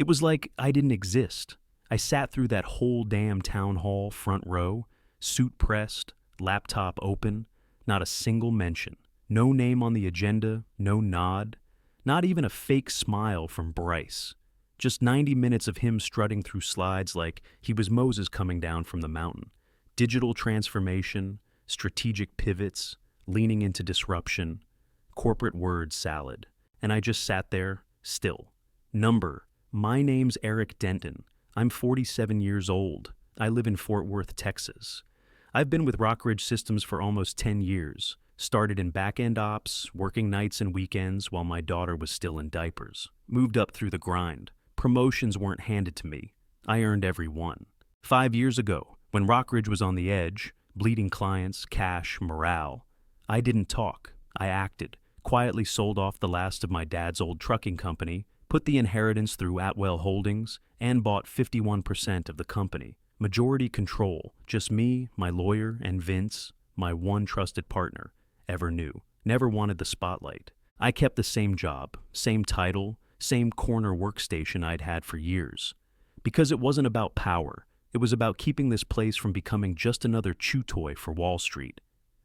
It was like I didn't exist. I sat through that whole damn town hall front row, suit pressed, laptop open, not a single mention. No name on the agenda, no nod, not even a fake smile from Bryce. Just 90 minutes of him strutting through slides like he was Moses coming down from the mountain. Digital transformation, strategic pivots, leaning into disruption, corporate word salad. And I just sat there, still. Number: my name's Eric Denton. I'm 47 years old. I live in Fort Worth, Texas. I've been with Rockridge Systems for almost 10 years. Started in back-end ops, working nights and weekends while my daughter was still in diapers. Moved up through the grind. Promotions weren't handed to me. I earned every one. 5 years ago, when Rockridge was on the edge, bleeding clients, cash, morale, I didn't talk. I acted. Quietly sold off the last of my dad's old trucking company, put the inheritance through Atwell Holdings, and bought 51% of the company. Majority control. Just me, my lawyer, and Vince, my one trusted partner, ever knew. Never wanted the spotlight. I kept the same job, same title, same corner workstation I'd had for years. Because it wasn't about power. It was about keeping this place from becoming just another chew toy for Wall Street.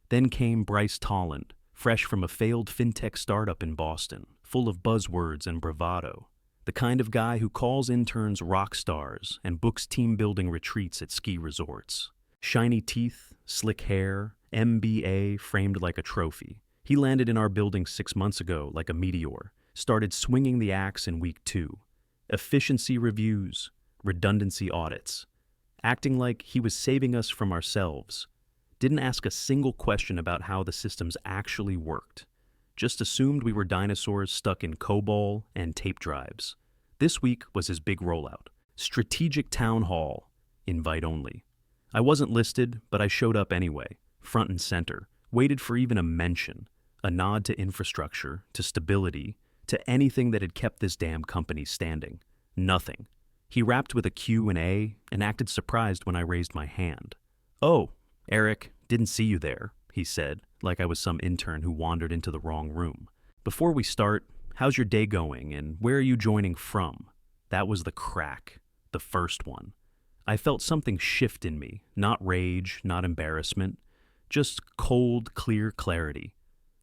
Then came Bryce Tolland, fresh from a failed fintech startup in Boston, full of buzzwords and bravado. The kind of guy who calls interns rock stars and books team-building retreats at ski resorts. Shiny teeth, slick hair, MBA framed like a trophy. He landed in our building 6 months ago like a meteor, started swinging the axe in week 2. Efficiency reviews, redundancy audits. Acting like he was saving us from ourselves. Didn't ask a single question about how the systems actually worked. Just assumed we were dinosaurs stuck in COBOL and tape drives. This week was his big rollout. Strategic town hall, invite only. I wasn't listed, but I showed up anyway, front and center, waited for even a mention, a nod to infrastructure, to stability, to anything that had kept this damn company standing. Nothing. He rapped with a Q&A and acted surprised when I raised my hand. "Oh, Eric, didn't see you there," he said, like I was some intern who wandered into the wrong room. "Before we start, how's your day going and where are you joining from?" That was the crack, the first one. I felt something shift in me, not rage, not embarrassment, just cold, clear clarity.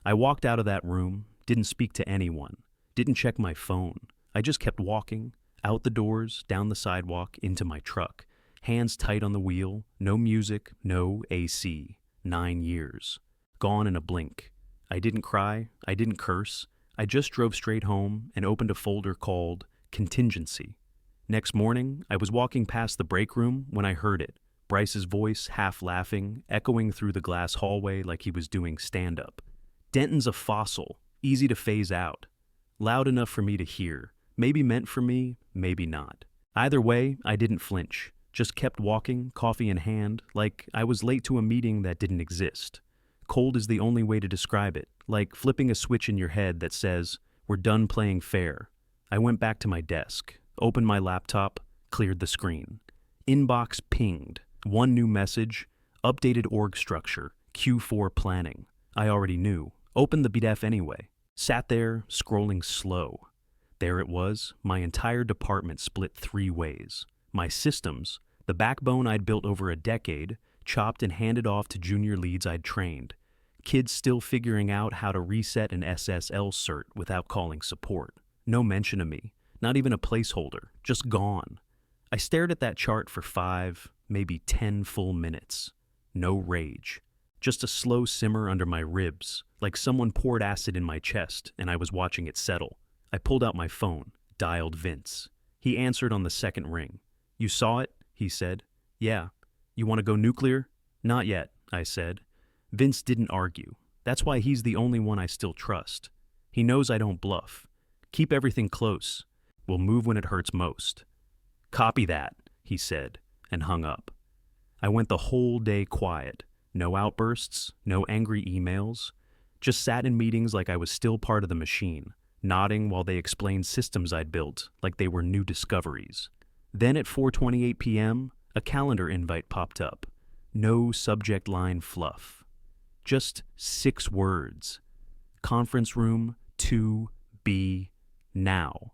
I walked out of that room, didn't speak to anyone, didn't check my phone. I just kept walking, out the doors, down the sidewalk, into my truck, hands tight on the wheel, no music, no AC. 9 years. Gone in a blink. I didn't cry, I didn't curse. I just drove straight home and opened a folder called Contingency. Next morning, I was walking past the break room when I heard it. Bryce's voice, half laughing, echoing through the glass hallway like he was doing stand-up. "Denton's a fossil, easy to phase out. Loud enough for me to hear. Maybe meant for me, maybe not. Either way, I didn't flinch. Just kept walking, coffee in hand, like I was late to a meeting that didn't exist. Cold is the only way to describe it, like flipping a switch in your head that says, 'We're done playing fair.' I went back to my desk, opened my laptop, cleared the screen. Inbox pinged. One new message, updated org structure, Q4 planning. I already knew. Opened the BDF anyway. Sat there, scrolling slow. There it was, my entire department split 3 ways. My systems, the backbone I'd built over a decade, chopped and handed off to junior leads I'd trained. Kids still figuring out how to reset an SSL cert without calling support. No mention of me, not even a placeholder, just gone. I stared at that chart for 5, maybe 10 full minutes. No rage. Just a slow simmer under my ribs, like someone poured acid in my chest and I was watching it settle. I pulled out my phone, dialed Vince. He answered on the second ring. "You saw it?" he said. "Yeah. You want to go nuclear?" "Not yet," I said. Vince didn't argue. That's why he's the only one I still trust. He knows I don't bluff. Keep everything close. We'll move when it hurts most. "Copy that," he said, and hung up. I went the whole day quiet. No outbursts, no angry emails. Just sat in meetings like I was still part of the machine, nodding while they explained systems I'd built like they were new discoveries. Then at 4:28 p.m., a calendar invite popped up. No subject line fluff. Just 6 words. Conference room 2B now.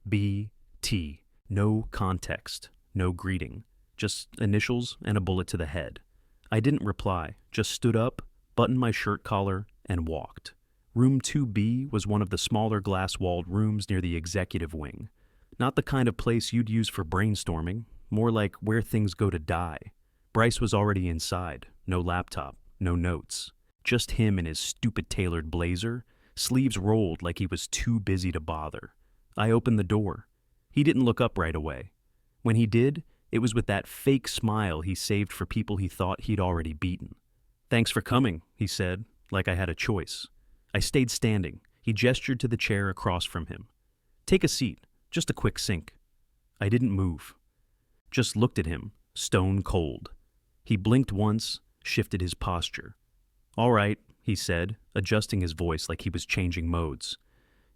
B T. No context, no greeting, just initials and a bullet to the head. I didn't reply, just stood up, buttoned my shirt collar, and walked. Room 2B was one of the smaller glass-walled rooms near the executive wing. Not the kind of place you'd use for brainstorming, more like where things go to die. Bryce was already inside, no laptop, no notes. Just him in his stupid tailored blazer, sleeves rolled like he was too busy to bother. I opened the door. He didn't look up right away. When he did, it was with that fake smile he saved for people he thought he'd already beaten. "Thanks for coming," he said, like I had a choice. I stayed standing. He gestured to the chair across from him. "Take a seat, just a quick sink." I didn't move. Just looked at him, stone cold. He blinked once, shifted his posture. "All right," he said, adjusting his voice like he was changing modes.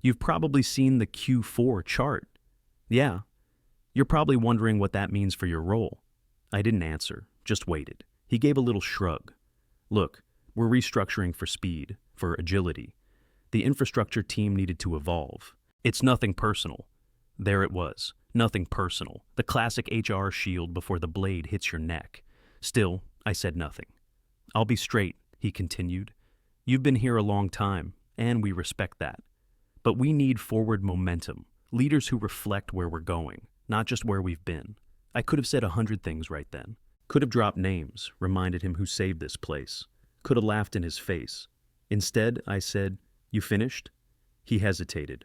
"You've probably seen the Q4 chart." "Yeah." "You're probably wondering what that means for your role." I didn't answer, just waited. He gave a little shrug. "Look, we're restructuring for speed, for agility. The infrastructure team needed to evolve. It's nothing personal." There it was, nothing personal, the classic HR shield before the blade hits your neck. Still, I said nothing. "I'll be straight," he continued. "You've been here a long time, and we respect that. But we need forward momentum, leaders who reflect where we're going, not just where we've been." I could have said 100 things right then. Could have dropped names, reminded him who saved this place. Could have laughed in his face. Instead, I said, "You finished?" He hesitated.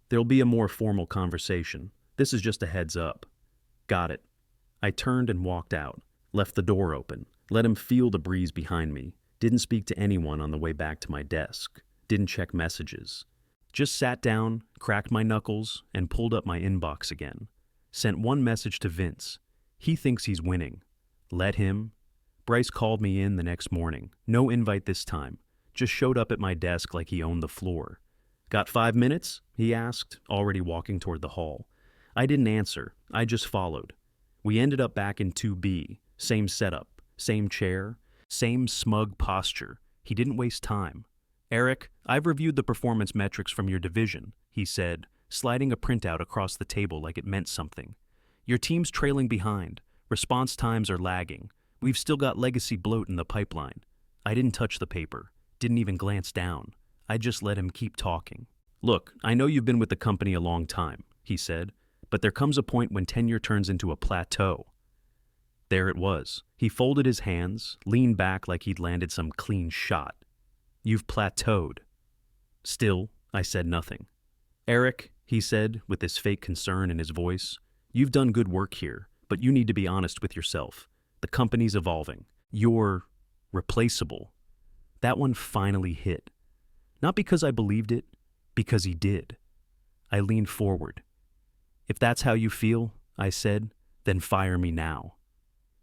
"There'll be a more formal conversation. This is just a heads up." "Got it." I turned and walked out, left the door open, let him feel the breeze behind me, didn't speak to anyone on the way back to my desk, didn't check messages. Just sat down, cracked my knuckles, and pulled up my inbox again. Sent one message to Vince. He thinks he's winning. Let him. Bryce called me in the next morning. No invite this time. Just showed up at my desk like he owned the floor. "Got 5 minutes?" he asked, already walking toward the hall. I didn't answer. I just followed. We ended up back in 2B. Same setup, same chair, same smug posture. He didn't waste time. "Eric, I've reviewed the performance metrics from your division," he said, sliding a printout across the table like it meant something. "Your team's trailing behind. Response times are lagging. We've still got legacy bloat in the pipeline." I didn't touch the paper, didn't even glance down. I just let him keep talking. "Look, I know you've been with the company a long time," he said, "but there comes a point when tenure turns into a plateau." There it was. He folded his hands, leaned back like he'd landed some clean shot. "You've plateaued." Still, I said nothing. "Eric," he said, with this fake concern in his voice, "you've done good work here, but you need to be honest with yourself. The company's evolving. You're replaceable." That one finally hit. Not because I believed it, because he did. I leaned forward. "If that's how you feel," I said, "then fire me now."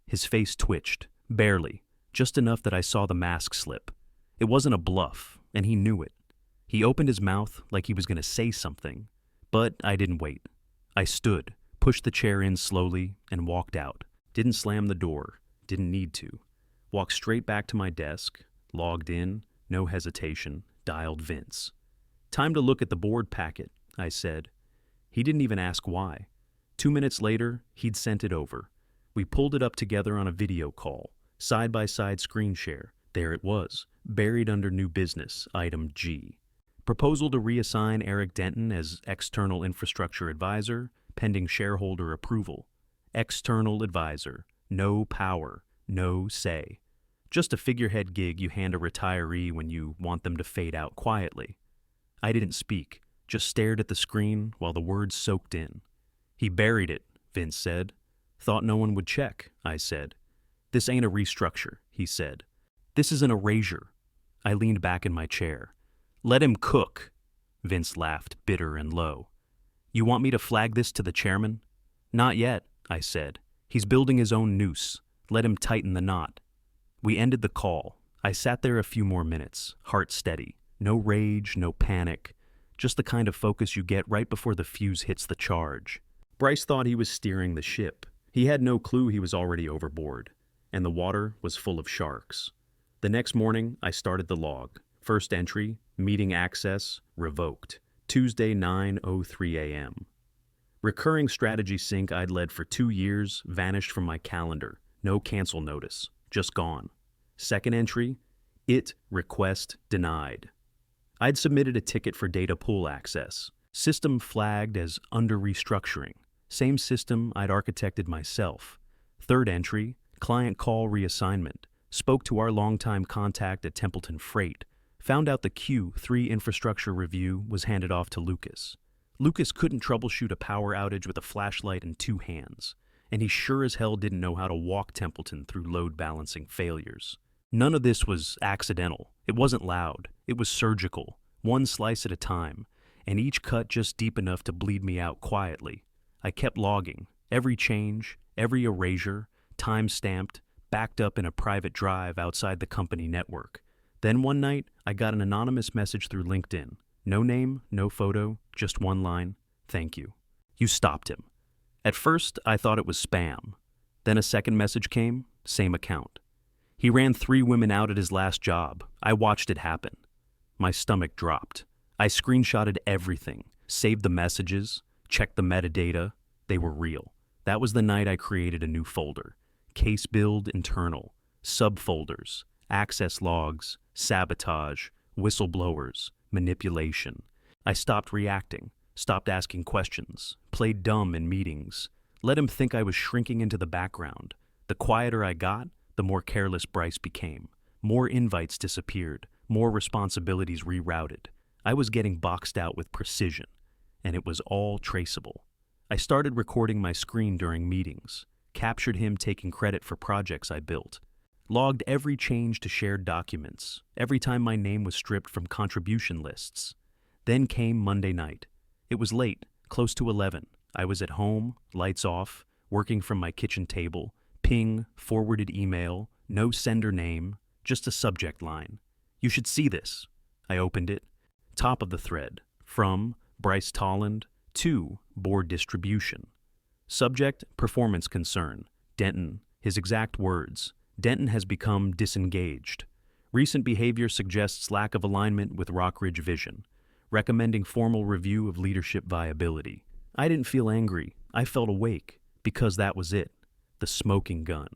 His face twitched, barely, just enough that I saw the mask slip. It wasn't a bluff, and he knew it. He opened his mouth like he was going to say something, but I didn't wait. I stood, pushed the chair in slowly, and walked out. Didn't slam the door, didn't need to. Walked straight back to my desk, logged in, no hesitation, dialed Vince. "Time to look at the board packet," I said. He didn't even ask why. 2 minutes later, he'd sent it over. We pulled it up together on a video call, side-by-side screen share. There it was, buried under new business, item G. Proposal to reassign Eric Denton as external infrastructure advisor, pending shareholder approval. External advisor, no power, no say. Just a figurehead gig you hand a retiree when you want them to fade out quietly. I didn't speak, just stared at the screen while the words soaked in. "He buried it," Vince said. "Thought no one would check," I said. "This ain't a restructure," he said. "This is an erasure." I leaned back in my chair. "Let him cook." Vince laughed, bitter and low. "You want me to flag this to the chairman?" "Not yet," I said. "He's building his own noose. Let him tighten the knot." We ended the call. I sat there a few more minutes, heart steady. No rage, no panic. Just the kind of focus you get right before the fuse hits the charge. Bryce thought he was steering the ship. He had no clue he was already overboard, and the water was full of sharks. The next morning, I started the log. First entry, meeting access, revoked. Tuesday, 9:03 a.m. Recurring strategy sync I'd led for 2 years vanished from my calendar. No cancel notice. Just gone. Second entry, IT request denied. I'd submitted a ticket for data pool access. System flagged as under restructuring. Same system I'd architected myself. Third entry, client call reassignment. Spoke to our longtime contact at Templeton Freight. Found out the Q3 infrastructure review was handed off to Lucas. Lucas couldn't troubleshoot a power outage with a flashlight in 2 hands, and he sure as hell didn't know how to walk Templeton through load balancing failures. None of this was accidental. It wasn't loud. It was surgical, one slice at a time, and each cut just deep enough to bleed me out quietly. I kept logging, every change, every erasure, time-stamped, backed up in a private drive outside the company network. Then one night, I got an anonymous message through LinkedIn. No name, no photo, just one line, "Thank you. You stopped him." At first, I thought it was spam. Then a second message came, same account. He ran 3 women out at his last job. I watched it happen. My stomach dropped. I screenshotted everything, saved the messages, checked the metadata. They were real. That was the night I created a new folder. Case build internal, subfolders, access logs, sabotage, whistleblowers, manipulation. I stopped reacting, stopped asking questions, played dumb in meetings, let him think I was shrinking into the background. The quieter I got, the more careless Bryce became. More invites disappeared, more responsibilities rerouted. I was getting boxed out with precision, and it was all traceable. I started recording my screen during meetings, captured him taking credit for projects I built, logged every change to shared documents, every time my name was stripped from contribution lists. Then came Monday night. It was late, close to 11. I was at home, lights off, working from my kitchen table, ping, forwarded email, no sender name, just a subject line. "You should see this." I opened it. Top of the thread, from Bryce Tolland to board distribution. Subject, performance concern. Denton, his exact words. Denton has become disengaged. Recent behavior suggests lack of alignment with Rockridge vision. Recommending formal review of leadership viability. I didn't feel angry. I felt awake, because that was it. The smoking gun.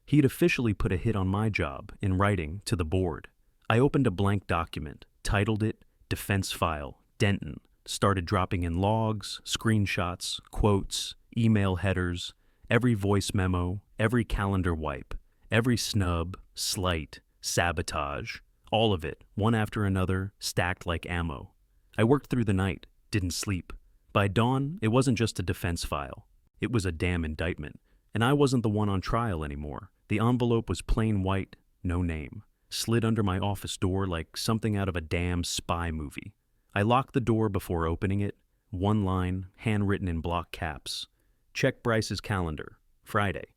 He'd officially put a hit on my job in writing to the board. I opened a blank document, titled it Defense File, Denton, started dropping in logs, screenshots, quotes, email headers, every voice memo, every calendar wipe, every snub, slight, sabotage, all of it, one after another, stacked like ammo. I worked through the night, didn't sleep. By dawn, it wasn't just a defense file. It was a damn indictment, and I wasn't the one on trial anymore. The envelope was plain white, no name, slid under my office door like something out of a damn spy movie. I locked the door before opening it, one line, handwritten in block caps. Check Bryce's calendar, Friday.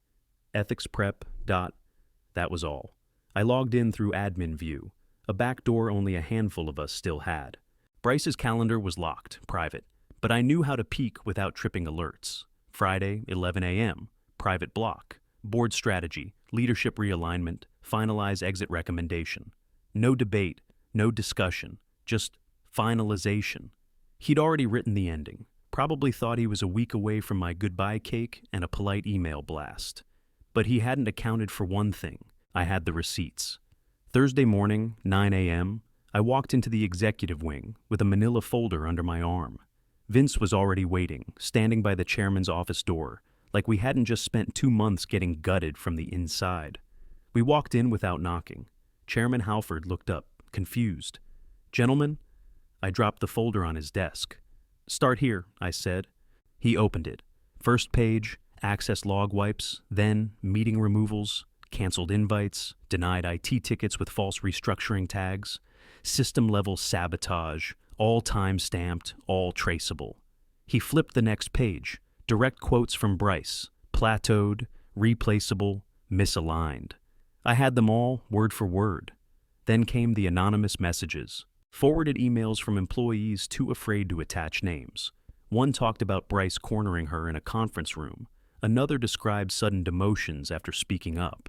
Ethics prep, dot. That was all. I logged in through admin view, a back door only a handful of us still had. Bryce's calendar was locked, private, but I knew how to peek without tripping alerts. Friday, 11 a.m., private block, board strategy, leadership realignment, finalize exit recommendation. No debate, no discussion, just finalization. He'd already written the ending, probably thought he was a week away from my goodbye cake and a polite email blast. But he hadn't accounted for one thing. I had the receipts. Thursday morning, 9 a.m., I walked into the executive wing with a manila folder under my arm. Vince was already waiting, standing by the chairman's office door, like we hadn't just spent 2 months getting gutted from the inside. We walked in without knocking. Chairman Halford looked up, confused. "Gentlemen?" I dropped the folder on his desk. "Start here," I said. He opened it. First page, access log wipes, then meeting removals, canceled invites, denied IT tickets with false restructuring tags, system-level sabotage, all time-stamped, all traceable. He flipped the next page, direct quotes from Bryce, plateaued, replaceable, misaligned. I had them all, word for word. Then came the anonymous messages, forwarded emails from employees too afraid to attach names. One talked about Bryce cornering her in a conference room. Another described sudden demotions after speaking up.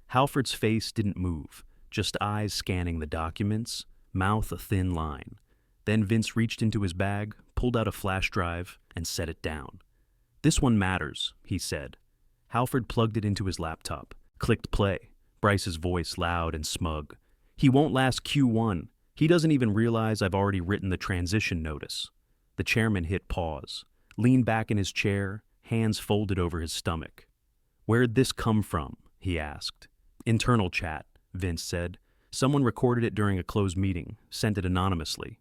Halford's face didn't move, just eyes scanning the documents, mouth a thin line. Then Vince reached into his bag, pulled out a flash drive, and set it down. "This one matters," he said. Halford plugged it into his laptop, clicked play. Bryce's voice loud and smug. "He won't last Q1. He doesn't even realize I've already written the transition notice." The chairman hit pause, leaned back in his chair, hands folded over his stomach. "Where'd this come from?" he asked. "Internal chat," Vince said. "Someone recorded it during a closed meeting, sent it anonymously."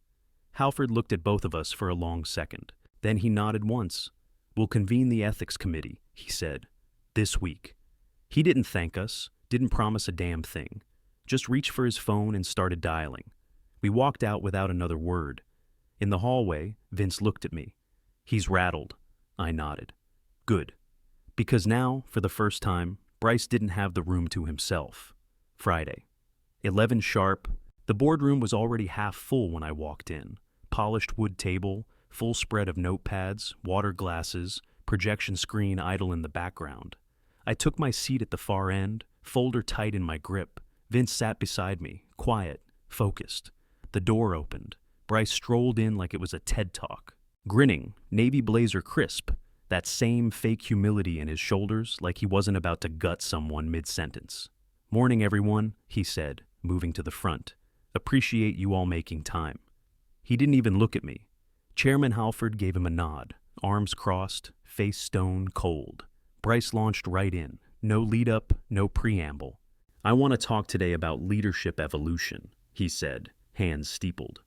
Halford looked at both of us for a long second. Then he nodded once. "We'll convene the ethics committee," he said. "This week." He didn't thank us, didn't promise a damn thing. Just reached for his phone and started dialing. We walked out without another word. In the hallway, Vince looked at me. "He's rattled." I nodded. "Good." Because now, for the first time, Bryce didn't have the room to himself. Friday. 11 sharp. The boardroom was already half full when I walked in. Polished wood table, full spread of notepads, water glasses, projection screen idle in the background. I took my seat at the far end, folder tight in my grip. Vince sat beside me, quiet, focused. The door opened. Bryce strolled in like it was a TED Talk. Grinning, navy blazer crisp, that same fake humility in his shoulders like he wasn't about to gut someone mid-sentence. "Morning, everyone," he said, moving to the front. "Appreciate you all making time." He didn't even look at me. Chairman Halford gave him a nod, arms crossed, face stone cold. Bryce launched right in. No lead-up, no preamble. "I want to talk today about leadership evolution," he said, hands steepled.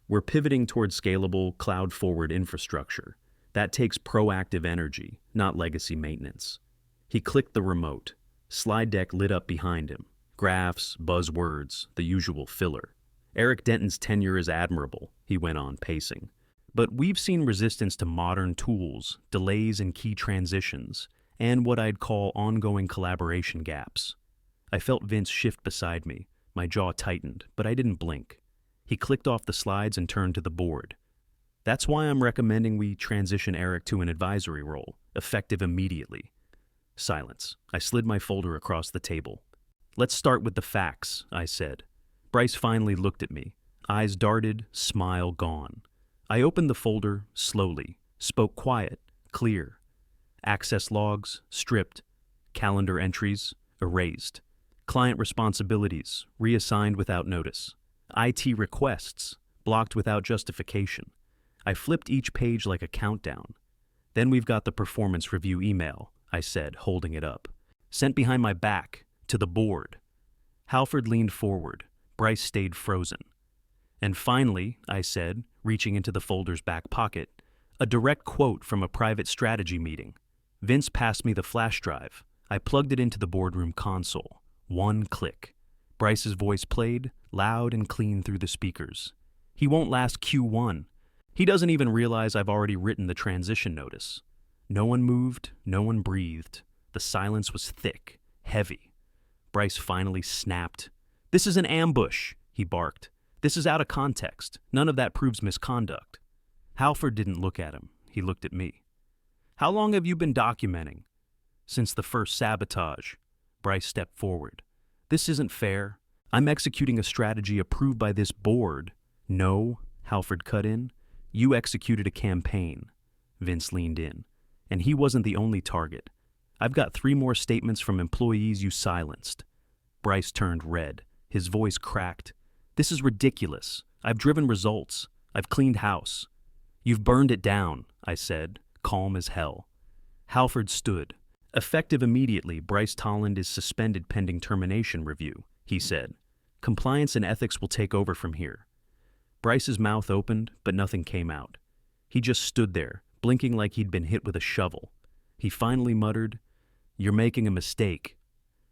"We're pivoting toward scalable, cloud-forward infrastructure. That takes proactive energy, not legacy maintenance." He clicked the remote. Slide deck lit up behind him. Graphs, buzzwords, the usual filler. "Eric Denton's tenure is admirable," he went on, pacing. "But we've seen resistance to modern tools, delays in key transitions, and what I'd call ongoing collaboration gaps." I felt Vince shift beside me. My jaw tightened, but I didn't blink. He clicked off the slides and turned to the board. "That's why I'm recommending we transition Eric to an advisory role, effective immediately." Silence. I slid my folder across the table. "Let's start with the facts," I said. Bryce finally looked at me. Eyes darted, smile gone. I opened the folder slowly, spoke quiet, clear. Access logs, stripped. Calendar entries, erased. Client responsibilities, reassigned without notice. IT requests, blocked without justification. I flipped each page like a countdown. "Then we've got the performance review email," I said, holding it up. "Sent behind my back, to the board." Halford leaned forward. Bryce stayed frozen. "And finally," I said, reaching into the folder's back pocket, "a direct quote from a private strategy meeting." Vince passed me the flash drive. I plugged it into the boardroom console. One click. Bryce's voice played, loud and clean through the speakers. "He won't last Q1. He doesn't even realize I've already written the transition notice." No one moved, no one breathed. The silence was thick, heavy. Bryce finally snapped. "This is an ambush," he barked. "This is out of context. None of that proves misconduct." Halford didn't look at him. He looked at me. "How long have you been documenting?" "Since the first sabotage." Bryce stepped forward. "This isn't fair. I'm executing a strategy approved by this board." "No," Halford cut in. "You executed a campaign." Vince leaned in. "And he wasn't the only target. I've got 3 more statements from employees you silenced." Bryce turned red. His voice cracked. "This is ridiculous. I've driven results. I've cleaned house." "You've burned it down," I said, calm as hell. Halford stood. "Effective immediately, Bryce Tolland is suspended pending termination review," he said. "Compliance and ethics will take over from here." Bryce's mouth opened, but nothing came out. He just stood there, blinking like he'd been hit with a shovel. He finally muttered, "You're making a mistake."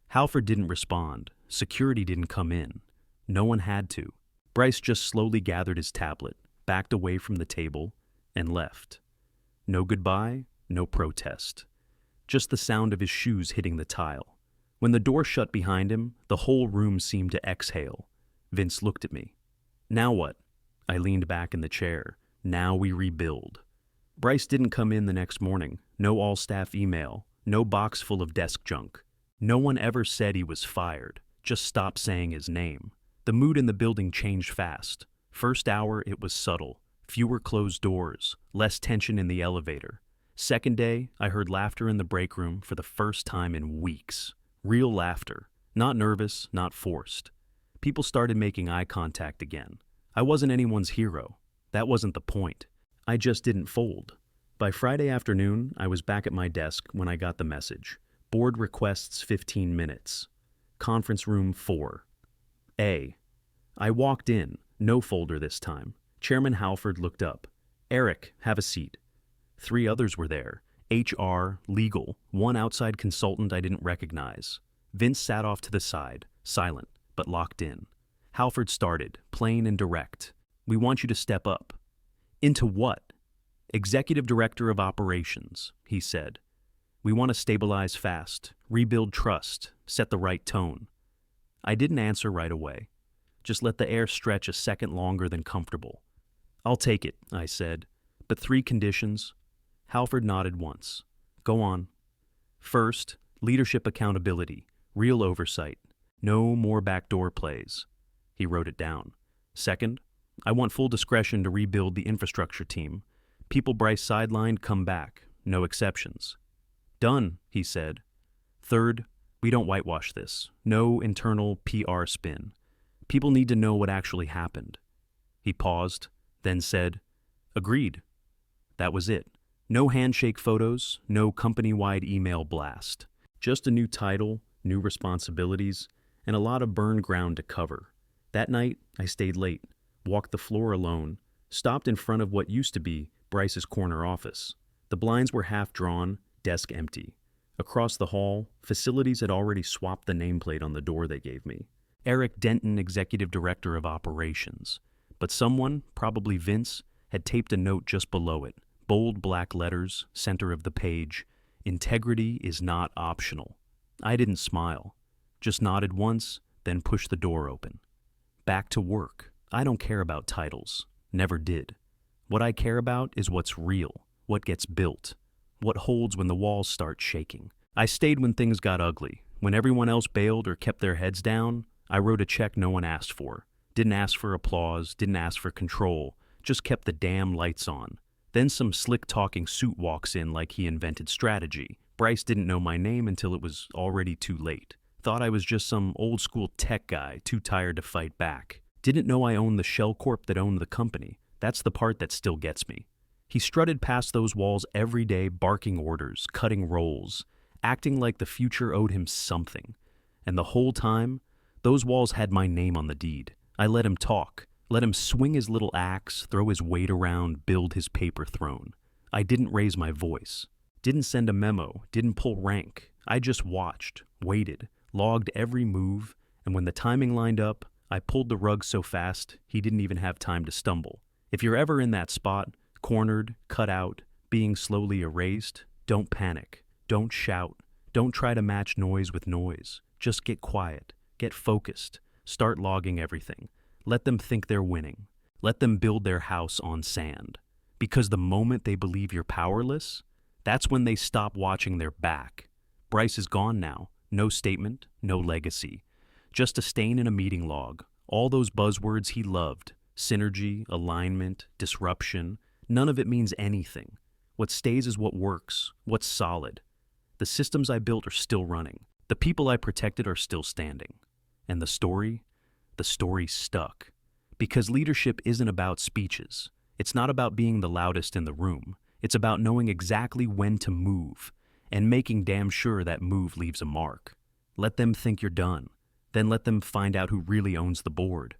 Halford didn't respond. Security didn't come in. No one had to. Bryce just slowly gathered his tablet, backed away from the table, and left. No goodbye, no protest. Just the sound of his shoes hitting the tile. When the door shut behind him, the whole room seemed to exhale. Vince looked at me. "Now what?" I leaned back in the chair. "Now we rebuild." Bryce didn't come in the next morning. No all-staff email. No box full of desk junk. No one ever said he was fired. Just stopped saying his name. The mood in the building changed fast. First hour, it was subtle. Fewer closed doors. Less tension in the elevator. Second day, I heard laughter in the break room for the first time in weeks. Real laughter. Not nervous, not forced. People started making eye contact again. I wasn't anyone's hero. That wasn't the point. I just didn't fold. By Friday afternoon, I was back at my desk when I got the message. Board requests 15 minutes. Conference room 4. A. I walked in. No folder this time. Chairman Halford looked up. "Eric, have a seat." 3 others were there. HR, legal, one outside consultant I didn't recognize. Vince sat off to the side, silent, but locked in. Halford started, plain and direct. "We want you to step up." "Into what?" "Executive Director of Operations," he said. "We want to stabilize fast, rebuild trust, set the right tone." I didn't answer right away. Just let the air stretch a second longer than comfortable. "I'll take it," I said. "But 3 conditions." Halford nodded once. "Go on." "First, leadership accountability, real oversight. No more backdoor plays." He wrote it down. "Second, I want full discretion to rebuild the infrastructure team. People Bryce sidelined come back, no exceptions." "Done," he said. "Third, we don't whitewash this. No internal PR spin. People need to know what actually happened." He paused, then said, "Agreed." That was it. No handshake photos, no company-wide email blast. Just a new title, new responsibilities, and a lot of burned ground to cover. That night, I stayed late, walked the floor alone, stopped in front of what used to be Bryce's corner office. The blinds were half drawn, desk empty. Across the hall, facilities had already swapped the nameplate on the door they gave me. Eric Denton, Executive Director of Operations. But someone, probably Vince, had taped a note just below it. Bold black letters, center of the page. "Integrity is not optional." I didn't smile. Just nodded once, then pushed the door open. Back to work. I don't care about titles. Never did. What I care about is what's real, what gets built, what holds when the walls start shaking. I stayed when things got ugly. When everyone else bailed or kept their heads down, I wrote a check no one asked for. Didn't ask for applause, didn't ask for control, just kept the damn lights on. Then some slick-talking suit walks in like he invented strategy. Bryce didn't know my name until it was already too late. Thought I was just some old-school tech guy too tired to fight back. Didn't know I owned the shell corp that owned the company. That's the part that still gets me. He strutted past those walls every day, barking orders, cutting rolls, acting like the future owed him something. And the whole time, those walls had my name on the deed. I let him talk, let him swing his little axe, throw his weight around, build his paper throne. I didn't raise my voice, didn't send a memo, didn't pull rank. I just watched, waited, logged every move, and when the timing lined up, I pulled the rug so fast he didn't even have time to stumble. If you're ever in that spot, cornered, cut out, being slowly erased, don't panic, don't shout, don't try to match noise with noise. Just get quiet, get focused, start logging everything. Let them think they're winning. Let them build their house on sand. Because the moment they believe you're powerless, that's when they stop watching their back. Bryce is gone now. No statement, no legacy. Just a stain in a meeting log. All those buzzwords he loved. Synergy, alignment, disruption. None of it means anything. What stays is what works, what's solid. The systems I built are still running. The people I protected are still standing. And the story stuck. Because leadership isn't about speeches. It's not about being the loudest in the room. It's about knowing exactly when to move and making damn sure that move leaves a mark. Let them think you're done. Then let them find out who really owns the board.